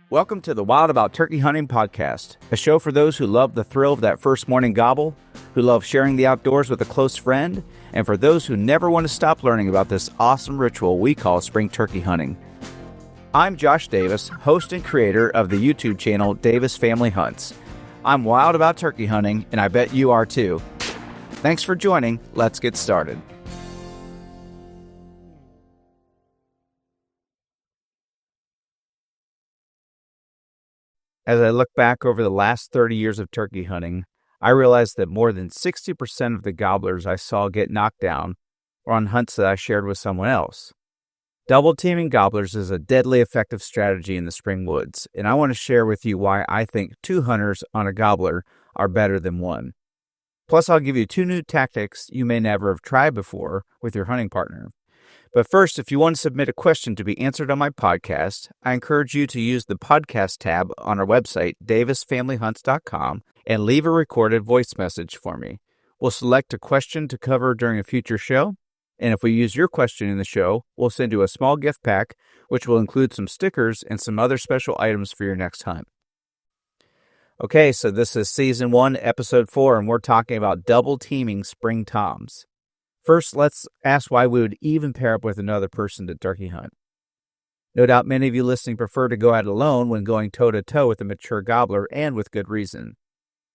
Welcome to the Wild About Turkey Hunting podcast, a show for those who love the thrill of that first morning gobble, who love sharing the outdoors with a close friend, and for those who never want to stop learning about this awesome ritual we call spring turkey hunting. I'm Josh Davis, host and creator of the YouTube channel Davis Family Hunts. I'm wild about turkey hunting, and I bet you are too. Thanks for joining. Let's get started. As I look back over the last 30 years of turkey hunting, I realized that more than 60% of the gobblers I saw get knocked down were on hunts that I shared with someone else. Double teaming gobblers is a deadly effective strategy in the spring woods, and I want to share with you why I think 2 hunters on a gobbler are better than 1. Plus, I'll give you 2 new tactics you may never have tried before with your hunting partner. But first, if you want to submit a question to be answered on my podcast, I encourage you to use the podcast tab on our website, davisfamilyhunts.com, and leave a recorded voice message for me. We'll select a question to cover during a future show, and if we use your question in the show, we'll send you a small gift pack, which will include some stickers and some other special items for your next hunt. Okay, so this is Season 1, Episode 4, and we're talking about double teaming spring toms. First, let's ask why we would even pair up with another person to turkey hunt. No doubt many of you listening prefer to go out alone when going toe-to-toe with a mature gobbler, and with good reason.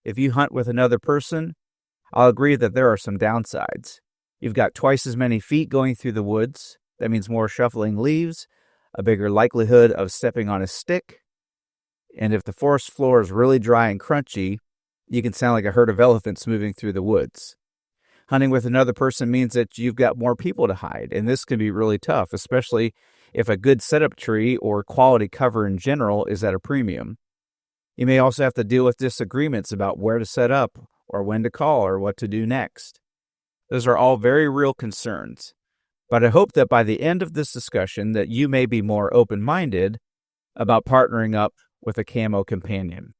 If you hunt with another person, I'll agree that there are some downsides. You've got twice as many feet going through the woods. That means more shuffling leaves, a bigger likelihood of stepping on a stick, and if the forest floor is really dry and crunchy, you can sound like a herd of elephants moving through the woods. Hunting with another person means that you've got more people to hide, and this can be really tough, especially if a good setup tree or quality cover in general is at a premium. You may also have to deal with disagreements about where to set up, or when to call, or what to do next. Those are all very real concerns, but I hope that by the end of this discussion that you may be more open-minded about partnering up with a camo companion.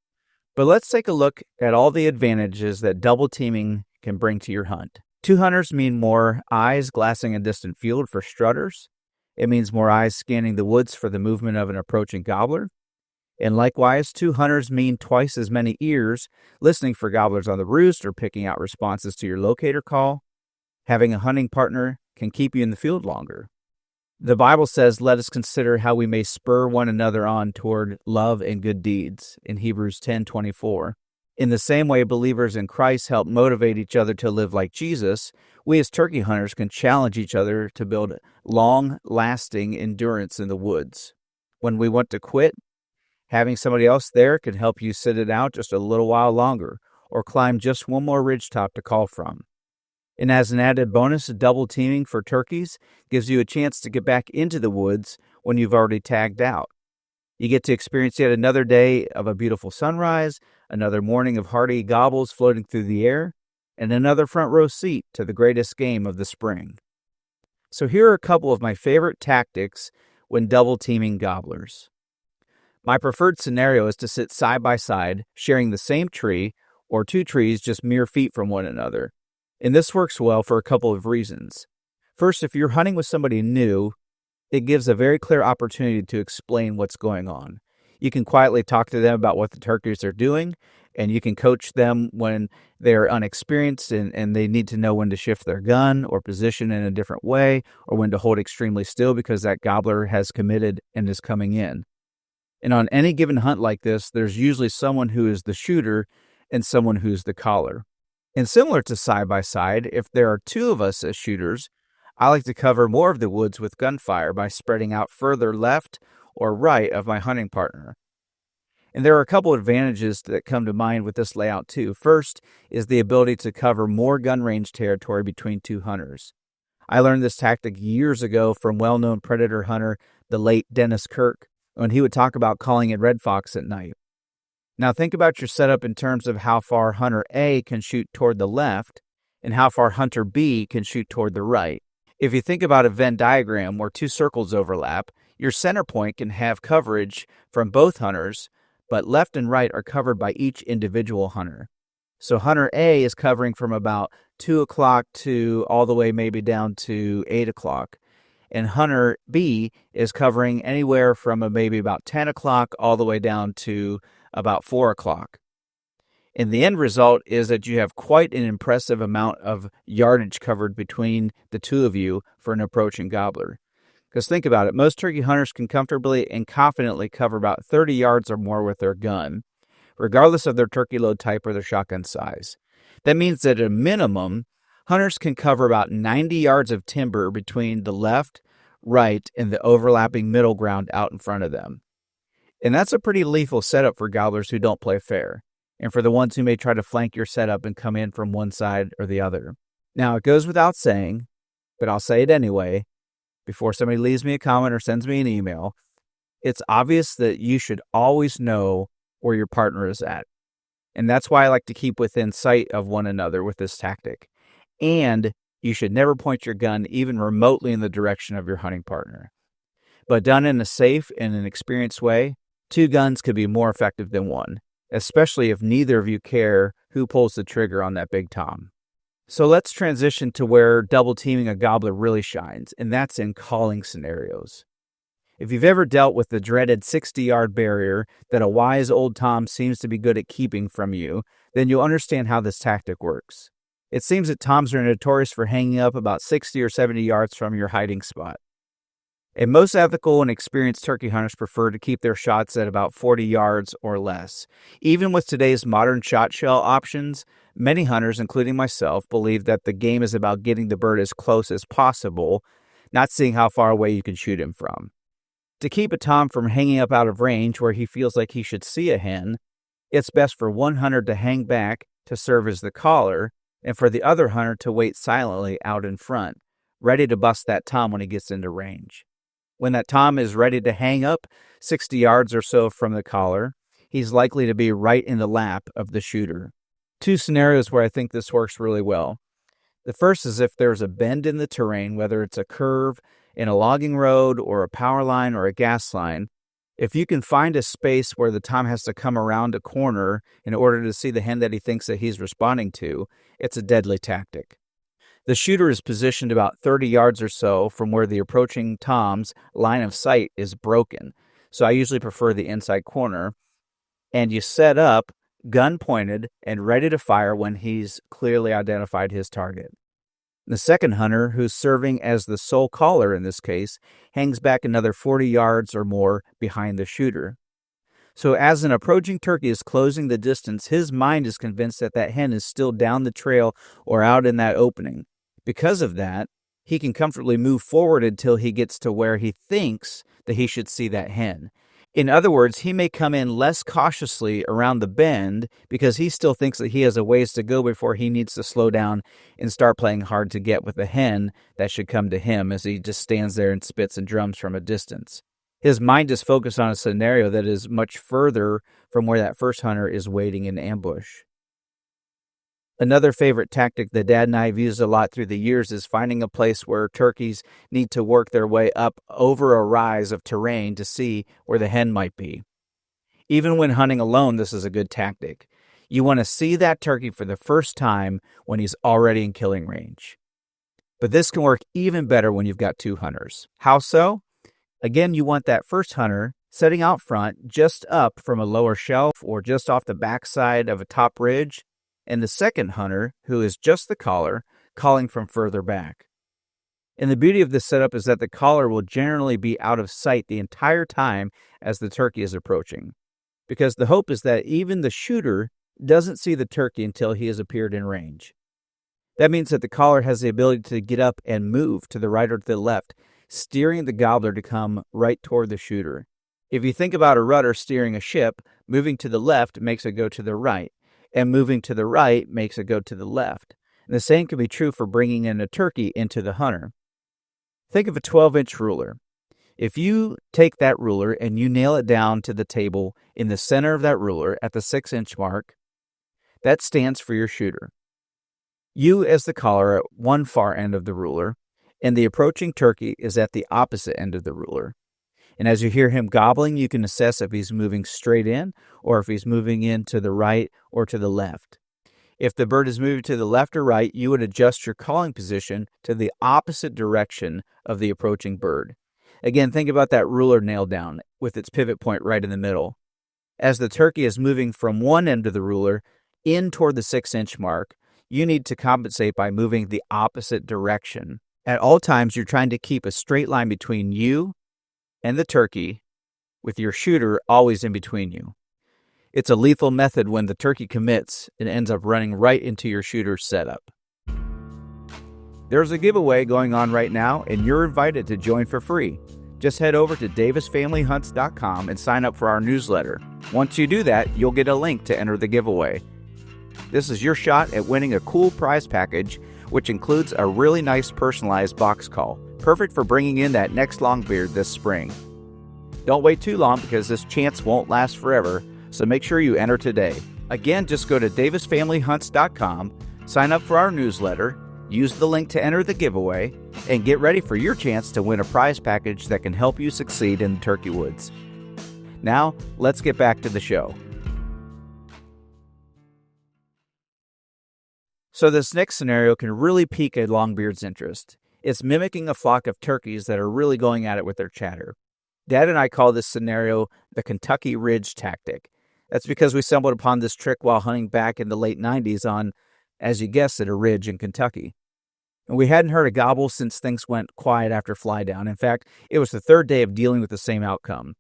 But let's take a look at all the advantages that double teaming can bring to your hunt. 2 hunters mean more eyes glassing a distant field for strutters. It means more eyes scanning the woods for the movement of an approaching gobbler. And likewise, 2 hunters mean twice as many ears listening for gobblers on the roost or picking out responses to your locator call. Having a hunting partner can keep you in the field longer. The Bible says, "Let us consider how we may spur one another on toward love and good deeds," in Hebrews 10:24. In the same way believers in Christ help motivate each other to live like Jesus, we as turkey hunters can challenge each other to build long-lasting endurance in the woods. When we want to quit, having somebody else there can help you sit it out just a little while longer, or climb just one more ridgetop to call from. And as an added bonus, double teaming for turkeys gives you a chance to get back into the woods when you've already tagged out. You get to experience yet another day of a beautiful sunrise, another morning of hearty gobbles floating through the air, and another front row seat to the greatest game of the spring. So here are a couple of my favorite tactics when double teaming gobblers. My preferred scenario is to sit side by side, sharing the same tree, or 2 trees just mere feet from one another. And this works well for a couple of reasons. First, if you're hunting with somebody new, it gives a very clear opportunity to explain what's going on. You can quietly talk to them about what the turkeys are doing, and you can coach them when they're unexperienced and they need to know when to shift their gun or position in a different way, or when to hold extremely still because that gobbler has committed and is coming in. And on any given hunt like this, there's usually someone who is the shooter and someone who's the caller. And similar to side by side, if there are 2 of us as shooters, I like to cover more of the woods with gunfire by spreading out further left or right of my hunting partner. And there are a couple advantages that come to mind with this layout too. First is the ability to cover more gun range territory between 2 hunters. I learned this tactic years ago from well-known predator hunter, the late Dennis Kirk, when he would talk about calling in red fox at night. Now think about your setup in terms of how far hunter A can shoot toward the left and how far hunter B can shoot toward the right. If you think about a Venn diagram where 2 circles overlap, your center point can have coverage from both hunters, but left and right are covered by each individual hunter. So hunter A is covering from about 2 o'clock to all the way maybe down to 8 o'clock. and hunter B is covering anywhere from maybe about 10 o'clock all the way down to about 4 o'clock. And the end result is that you have quite an impressive amount of yardage covered between the two of you for an approaching gobbler. Because think about it, most turkey hunters can comfortably and confidently cover about 30 yards or more with their gun, regardless of their turkey load type or their shotgun size. That means that at a minimum, hunters can cover about 90 yards of timber between the left, right, and the overlapping middle ground out in front of them. And that's a pretty lethal setup for gobblers who don't play fair, and for the ones who may try to flank your setup and come in from one side or the other. Now, it goes without saying, but I'll say it anyway, before somebody leaves me a comment or sends me an email, it's obvious that you should always know where your partner is at. And that's why I like to keep within sight of one another with this tactic. And you should never point your gun even remotely in the direction of your hunting partner. But done in a safe and an experienced way, 2 guns could be more effective than 1, especially if neither of you care who pulls the trigger on that big tom. So let's transition to where double teaming a gobbler really shines, and that's in calling scenarios. If you've ever dealt with the dreaded 60-yard barrier that a wise old tom seems to be good at keeping from you, then you'll understand how this tactic works. It seems that toms are notorious for hanging up about 60 or 70 yards from your hiding spot. And most ethical and experienced turkey hunters prefer to keep their shots at about 40 yards or less. Even with today's modern shot shell options, many hunters, including myself, believe that the game is about getting the bird as close as possible, not seeing how far away you can shoot him from. To keep a tom from hanging up out of range where he feels like he should see a hen, it's best for one hunter to hang back to serve as the caller, and for the other hunter to wait silently out in front, ready to bust that tom when he gets into range. When that tom is ready to hang up 60 yards or so from the caller, he's likely to be right in the lap of the shooter. 2 scenarios where I think this works really well. The first is if there's a bend in the terrain, whether it's a curve in a logging road or a power line or a gas line. If you can find a space where the tom has to come around a corner in order to see the hen that he thinks that he's responding to, it's a deadly tactic. The shooter is positioned about 30 yards or so from where the approaching tom's line of sight is broken, so I usually prefer the inside corner, and you set up, gun pointed, and ready to fire when he's clearly identified his target. The second hunter, who's serving as the sole caller in this case, hangs back another 40 yards or more behind the shooter. So as an approaching turkey is closing the distance, his mind is convinced that that hen is still down the trail or out in that opening. Because of that, he can comfortably move forward until he gets to where he thinks that he should see that hen. In other words, he may come in less cautiously around the bend because he still thinks that he has a ways to go before he needs to slow down and start playing hard to get with the hen that should come to him as he just stands there and spits and drums from a distance. His mind is focused on a scenario that is much further from where that first hunter is waiting in ambush. Another favorite tactic that Dad and I have used a lot through the years is finding a place where turkeys need to work their way up over a rise of terrain to see where the hen might be. Even when hunting alone, this is a good tactic. You want to see that turkey for the first time when he's already in killing range. But this can work even better when you've got 2 hunters. How so? Again, you want that first hunter setting out front just up from a lower shelf or just off the backside of a top ridge, and the second hunter, who is just the caller, calling from further back. And the beauty of this setup is that the caller will generally be out of sight the entire time as the turkey is approaching, because the hope is that even the shooter doesn't see the turkey until he has appeared in range. That means that the caller has the ability to get up and move to the right or to the left, steering the gobbler to come right toward the shooter. If you think about a rudder steering a ship, moving to the left makes it go to the right, and moving to the right makes it go to the left. And the same can be true for bringing in a turkey into the hunter. Think of a 12-inch ruler. If you take that ruler and you nail it down to the table in the center of that ruler at the 6-inch mark, that stands for your shooter. You as the caller are at one far end of the ruler, and the approaching turkey is at the opposite end of the ruler. And as you hear him gobbling, you can assess if he's moving straight in or if he's moving in to the right or to the left. If the bird is moving to the left or right, you would adjust your calling position to the opposite direction of the approaching bird. Again, think about that ruler nailed down with its pivot point right in the middle. As the turkey is moving from one end of the ruler in toward the 6-inch mark, you need to compensate by moving the opposite direction. At all times, you're trying to keep a straight line between you and the turkey, with your shooter always in between you. It's a lethal method when the turkey commits and ends up running right into your shooter's setup. There's a giveaway going on right now, and you're invited to join for free. Just head over to davisfamilyhunts.com and sign up for our newsletter. Once you do that, you'll get a link to enter the giveaway. This is your shot at winning a cool prize package, which includes a really nice personalized box call, perfect for bringing in that next longbeard this spring. Don't wait too long because this chance won't last forever, so make sure you enter today. Again, just go to davisfamilyhunts.com, sign up for our newsletter, use the link to enter the giveaway, and get ready for your chance to win a prize package that can help you succeed in the turkey woods. Now, let's get back to the show. So this next scenario can really pique a longbeard's interest. It's mimicking a flock of turkeys that are really going at it with their chatter. Dad and I call this scenario the Kentucky Ridge tactic. That's because we stumbled upon this trick while hunting back in the late 90s on, as you guessed it, a ridge in Kentucky. And we hadn't heard a gobble since things went quiet after fly down. In fact, it was the third day of dealing with the same outcome.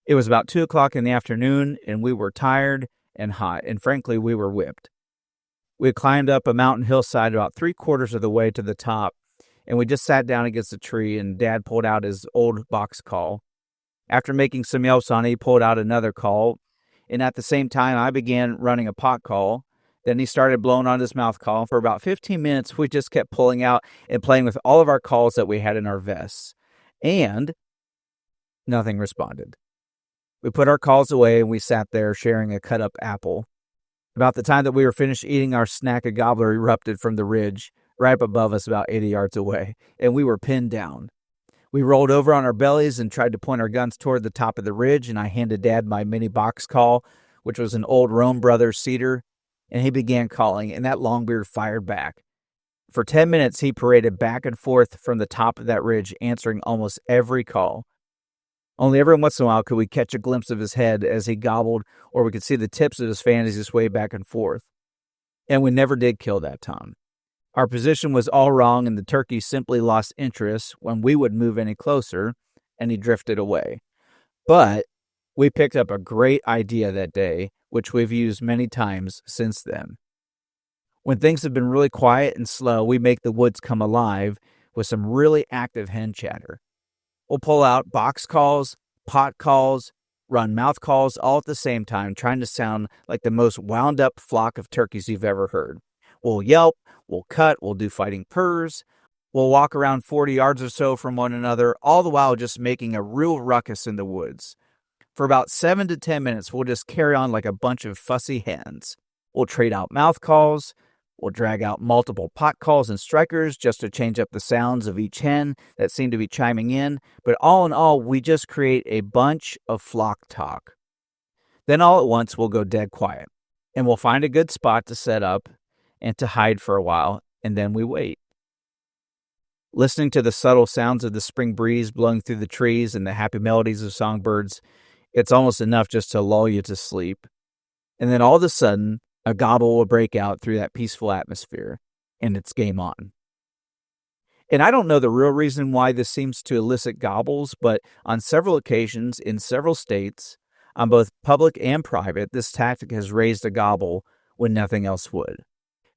It was about 2 o'clock in the afternoon, and we were tired and hot, and frankly, we were whipped. We had climbed up a mountain hillside about 3/4 of the way to the top, and we just sat down against a tree, and Dad pulled out his old box call. After making some yelps on it, he pulled out another call, and at the same time, I began running a pot call. Then he started blowing on his mouth call. For about 15 minutes, we just kept pulling out and playing with all of our calls that we had in our vests. And nothing responded. We put our calls away, and we sat there sharing a cut-up apple. About the time that we were finished eating our snack, a gobbler erupted from the ridge right up above us about 80 yards away, and we were pinned down. We rolled over on our bellies and tried to point our guns toward the top of the ridge, and I handed Dad my mini box call, which was an old Rome Brothers cedar, and he began calling, and that longbeard fired back. For 10 minutes, he paraded back and forth from the top of that ridge, answering almost every call. Only every once in a while could we catch a glimpse of his head as he gobbled, or we could see the tips of his fan as he swayed back and forth. And we never did kill that tom. Our position was all wrong, and the turkey simply lost interest when we would move any closer, and he drifted away. But we picked up a great idea that day, which we've used many times since then. When things have been really quiet and slow, we make the woods come alive with some really active hen chatter. We'll pull out box calls, pot calls, run mouth calls all at the same time, trying to sound like the most wound up flock of turkeys you've ever heard. We'll yelp, we'll cut, we'll do fighting purrs, we'll walk around 40 yards or so from one another, all the while just making a real ruckus in the woods. For about 7 to 10 minutes, we'll just carry on like a bunch of fussy hens. We'll trade out mouth calls, we'll drag out multiple pot calls and strikers just to change up the sounds of each hen that seem to be chiming in, but all in all, we just create a bunch of flock talk. Then all at once, we'll go dead quiet, and we'll find a good spot to set up and to hide for a while, and then we wait. Listening to the subtle sounds of the spring breeze blowing through the trees and the happy melodies of songbirds, it's almost enough just to lull you to sleep. And then all of a sudden, a gobble will break out through that peaceful atmosphere, and it's game on. And I don't know the real reason why this seems to elicit gobbles, but on several occasions in several states, on both public and private, this tactic has raised a gobble when nothing else would.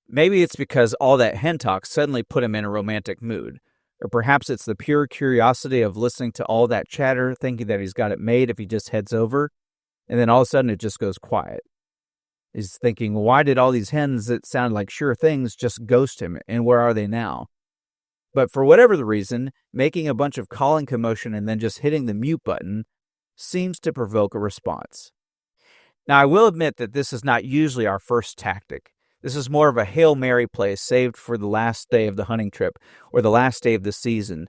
Maybe it's because all that hen talk suddenly put him in a romantic mood. Or perhaps it's the pure curiosity of listening to all that chatter, thinking that he's got it made if he just heads over, and then all of a sudden it just goes quiet. He's thinking, why did all these hens that sound like sure things just ghost him, and where are they now? But for whatever the reason, making a bunch of calling commotion and then just hitting the mute button seems to provoke a response. Now, I will admit that this is not usually our first tactic. This is more of a Hail Mary play saved for the last day of the hunting trip or the last day of the season,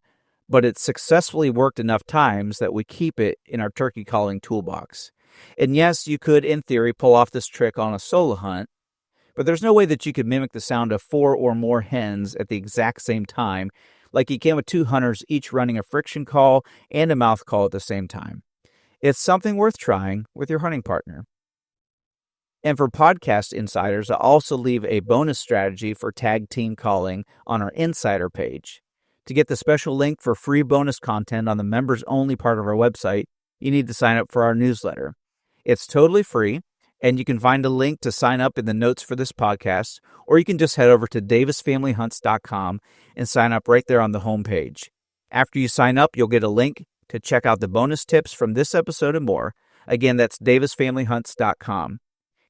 but it's successfully worked enough times that we keep it in our turkey calling toolbox. And yes, you could, in theory, pull off this trick on a solo hunt, But there's no way that you could mimic the sound of 4 or more hens at the exact same time, like you can with 2 hunters each running a friction call and a mouth call at the same time. It's something worth trying with your hunting partner. And for podcast insiders, I also leave a bonus strategy for tag team calling on our insider page. To get the special link for free bonus content on the members only part of our website, you need to sign up for our newsletter. It's totally free, and you can find a link to sign up in the notes for this podcast, or you can just head over to davisfamilyhunts.com and sign up right there on the homepage. After you sign up, you'll get a link to check out the bonus tips from this episode and more. Again, that's davisfamilyhunts.com.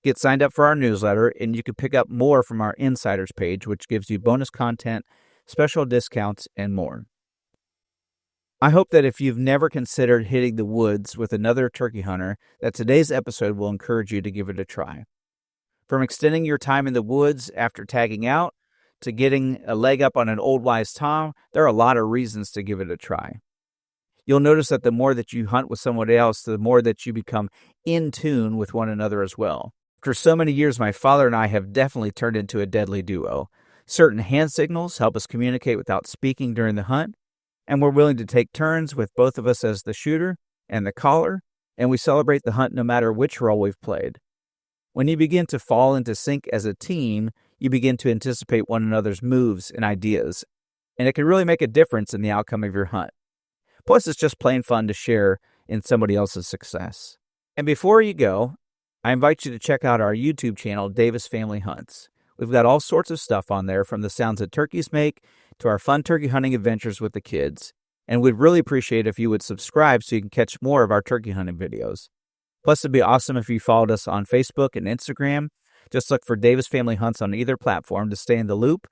Get signed up for our newsletter, and you can pick up more from our Insiders page, which gives you bonus content, special discounts, and more. I hope that if you've never considered hitting the woods with another turkey hunter, that today's episode will encourage you to give it a try. From extending your time in the woods after tagging out to getting a leg up on an old wise tom, there are a lot of reasons to give it a try. You'll notice that the more that you hunt with someone else, the more that you become in tune with one another as well. For so many years, my father and I have definitely turned into a deadly duo. Certain hand signals help us communicate without speaking during the hunt, and we're willing to take turns with both of us as the shooter and the caller, and we celebrate the hunt no matter which role we've played. When you begin to fall into sync as a team, you begin to anticipate one another's moves and ideas, and it can really make a difference in the outcome of your hunt. Plus, it's just plain fun to share in somebody else's success. And before you go, I invite you to check out our YouTube channel, Davis Family Hunts. We've got all sorts of stuff on there, from the sounds that turkeys make to our fun turkey hunting adventures with the kids. And we'd really appreciate if you would subscribe so you can catch more of our turkey hunting videos. Plus, it'd be awesome if you followed us on Facebook and Instagram. Just look for Davis Family Hunts on either platform to stay in the loop,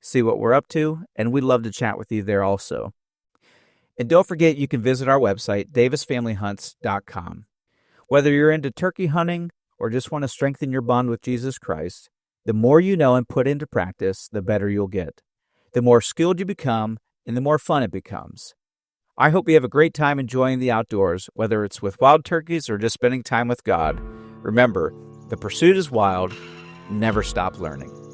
see what we're up to, and we'd love to chat with you there also. And don't forget, you can visit our website, davisfamilyhunts.com. Whether you're into turkey hunting or just want to strengthen your bond with Jesus Christ, the more you know and put into practice, the better you'll get. The more skilled you become, and the more fun it becomes. I hope you have a great time enjoying the outdoors, whether it's with wild turkeys or just spending time with God. Remember, the pursuit is wild. Never stop learning.